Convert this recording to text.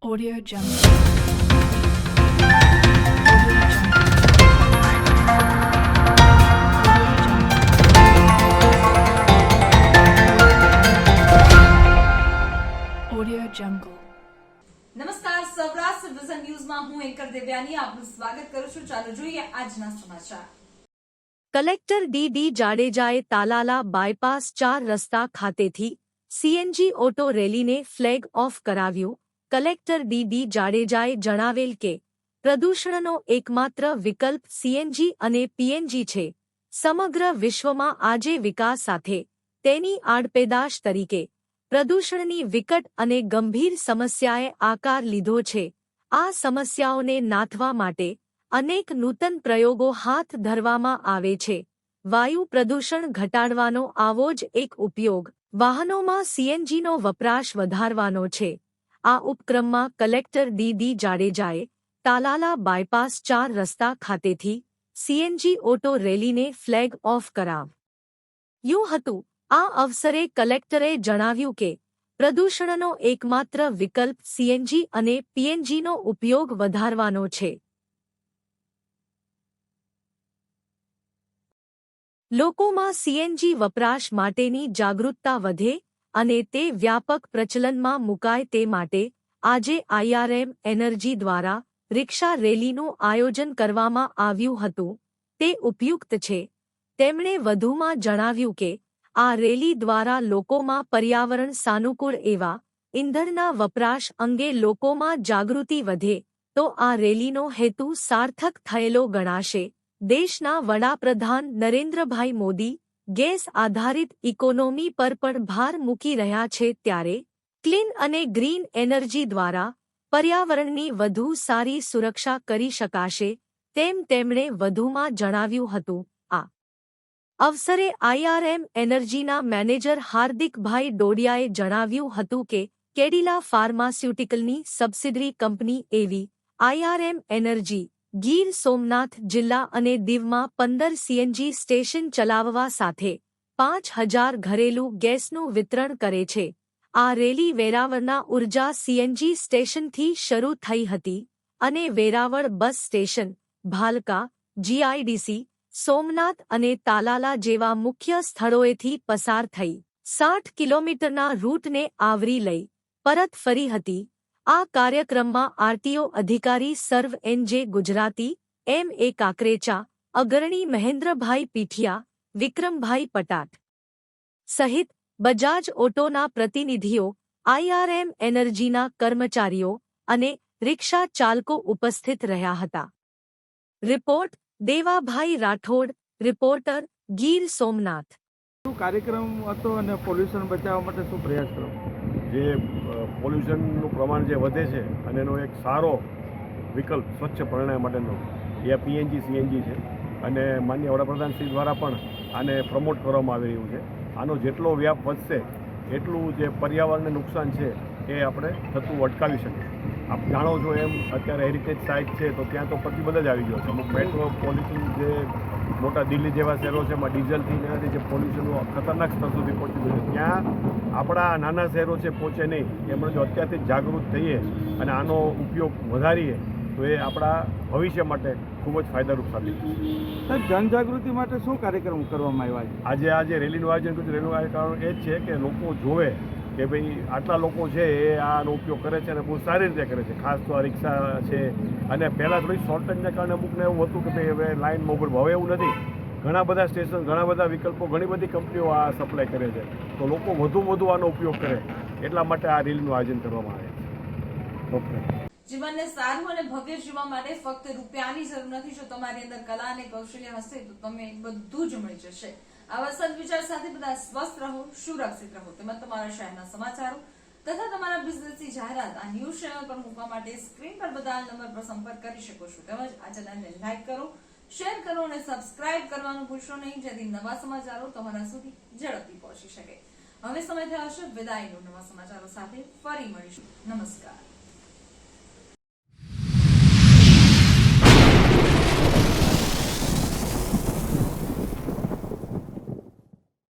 Audio Jungle. Audio Jungle. નમસ્કાર, Saurashtra vision ન્યૂઝમાં હું એન્કર દેવ્યાની આપનું સ્વાગત કરું છું. ચાલો જોઈએ આજના સમાચાર. કલેક્ટર ડી જાડેજાએ તાલાલા બાયપાસ 4 રસ્તા ખાતેથી સીએનજી ઓટો રેલીને ફ્લેગ ઓફ કરાવ્યું. કલેક્ટર ડી જાડેજાએ જણાવેલ કે પ્રદૂષણનો એકમાત્ર વિકલ્પ સીએનજી અને પીએનજી છે. સમગ્ર વિશ્વમાં આજે વિકાસ સાથે તેની આડપેદાશ તરીકે પ્રદૂષણની વિકટ અને ગંભીર સમસ્યાએ આકાર લીધો છે. આ સમસ્યાઓને નાથવા માટે અનેક નૂતન પ્રયોગો હાથ ધરવામાં આવે છે. વાયુ પ્રદૂષણ ઘટાડવાનો આવો જ એક ઉપયોગ વાહનોમાં સીએનજીનો વપરાશ વધારવાનો છે. આ ઉપક્રમમાં કલેક્ટર ડી જાડેજાએ તાલાલા બાયપાસ 4 રસ્તા ખાતેથી સીએનજી ઓટો રેલીને ફ્લેગ ઓફ કરાવ્યું હતું. આ અવસરે કલેક્ટરે જણાવ્યું કે પ્રદૂષણનો એકમાત્ર વિકલ્પ સીએનજી અને પીએનજીનો ઉપયોગ વધારવાનો છે. લોકોમાં સીએનજી વપરાશ માટેની જાગૃતતા વધે અને તે વ્યાપક પ્રચલનમાં મુકાય તે માટે આજે આઈઆરએમ એનર્જી દ્વારા રિક્ષા રેલીનું આયોજન કરવામાં આવ્યું હતું. તે ઉપયુક્ત છે. તેમણે વધુમાં જણાવ્યું કે આ રેલી દ્વારા લોકોમાં પર્યાવરણ સાનુકૂળ એવા ઇંધણના વપરાશ અંગે લોકોમાં જાગૃતિ વધે તો આ રેલીનો હેતુ સાર્થક થયેલો ગણાશે. દેશના વડાપ્રધાન નરેન્દ્રભાઈ મોદી ગેસ આધારિત ઇકોનોમી પર પણ ભાર મૂકી રહ્યા છે, ત્યારે ક્લીન અને ગ્રીન એનર્જી દ્વારા પર્યાવરણની વધુ સારી સુરક્ષા કરી શકાશે તેમ તેમણે વધુમાં જણાવ્યું હતું. આ અવસરે આઈઆરએમ એનર્જીના મેનેજર હાર્દિકભાઈ ડોડિયાએ જણાવ્યું હતું કે કેડિલા ફાર્માસ્યુટિકલની સબસિડરી કંપની એવી આઈઆરએમ એનર્જી ગીર સોમનાથ જિલ્લા અને દીવમાં 15 સીએનજી સ્ટેશન ચલાવવા સાથે 5000 ઘરેલું ગેસનું વિતરણ કરે છે. આ રેલી વેરાવળના ઉર્જા સીએનજી સ્ટેશનથી શરૂ થઈ હતી અને Veraval bus station, Bhalka, GIDC, Somnath અને તાલાલા જેવા મુખ્ય સ્થળોએથી પસાર થઈ 60 કિલોમીટરના રૂટને આવરી લઈ પરત ફરી હતી. આ કાર્યક્રમમાં આરટીઓ અધિકારી સર્વ એનજે ગુજરાતી, એમ.એ. કાકરેચા, અગ્રણી મહેન્દ્રભાઈ પીઠિયા, વિક્રમભાઈ પટાટ સહિત બજાજ ઓટોના પ્રતિનિધિઓ, આઈઆરએમ એનર્જીના કર્મચારીઓ અને રિક્ષા ચાલકો ઉપસ્થિત રહ્યા હતા. Report Devabhai Rathod, reporter, Gir Somnath. કાર્યક્રમ હતો અને પોલ્યુશન બચાવવા માટે શું પ્રયાસ કરો? જે પોલ્યુશનનું પ્રમાણ જે વધે છે અને એનો એક સારો વિકલ્પ સ્વચ્છ પરિણામ માટેનો એ પીએનજી સીએનજી છે અને માનનીય વડાપ્રધાનશ્રી દ્વારા પણ આને પ્રમોટ કરવામાં આવી રહ્યું છે. આનો જેટલો વ્યાપ વધશે એટલું જે પર્યાવરણને નુકસાન છે એ આપણે થતું અટકાવી શકીએ. આપ જાણો છો એમ અત્યારે હેરિટેજ સાઇટ છે તો ત્યાં તો પ્રતિબંધ જ આવી ગયો છે. અમુક મેટ્રોપોલિટન જે મોટા દિલ્હી જેવા શહેરો છે એમાં ડીઝલથી એનાથી જે પોલ્યુશન ખતરનાક સ્તર સુધી પહોંચી ગયું છે, ત્યાં આપણા નાના શહેરો છે પહોંચે નહીં. એમણે જો અત્યારથી જ જાગૃત થઈએ અને આનો ઉપયોગ વધારીએ તો એ આપણા ભવિષ્ય માટે ખૂબ જ ફાયદારૂપ સાબિત થશે. જનજાગૃતિ માટે શું કાર્યક્રમ કરવામાં આવ્યા છે? આજે રેલીનું આયોજન કર્યું. રેલીનું કારણ એ જ છે કે લોકો જોવે કે ભાઈ આટલા લોકો છે એ આનો ઉપયોગ કરે છે અને બહુ સારી રીતે કરે છે. ખાસ તો આ રિક્ષા છે અને પહેલાં થોડી શોર્ટેજને કારણે અમુકને એવું હતું કે ભાઈ હવે લાઇનમાં ઉભું. હવે એવું નથી. ઘણા બધા સ્ટેશન, ઘણા બધા વિકલ્પો, ઘણી બધી કંપનીઓ આ સપ્લાય કરે છે. તો લોકો વધુ આનો ઉપયોગ કરે એટલા માટે આ રેલીનું આયોજન કરવામાં આવે છે. જીવનને સારું અને ભવ્ય જીવવા માટે ફક્ત રૂપિયાની જરૂર નથી. જો તમારી અંદર કલા અને કૌશલ્ય હશે તો તમે બધું જ મળી જશે. આવા સદવિચાર સાથે બધા સ્વસ્થ રહો, સુરક્ષિત રહો. તેમજ તમારા શહેરના સમાચારો તથા તમારા બિઝનેસની જાહેરાત આ ન્યૂઝ ચેનલ પર મૂકવા માટે સ્ક્રીન પર બતાવેલ નંબર પર સંપર્ક કરી શકો છો. તેમજ આ ચેનલને લાઈક કરો, શેર કરો અને સબસ્ક્રાઇબ કરવાનું ભૂલશો નહીં, જેથી નવા સમાચારો તમારા સુધી ઝડપથી પહોંચી શકે. હવે સમય થયો છે વિદાયનો. નવા સમાચારો સાથે ફરી મળીશું. નમસ્કાર.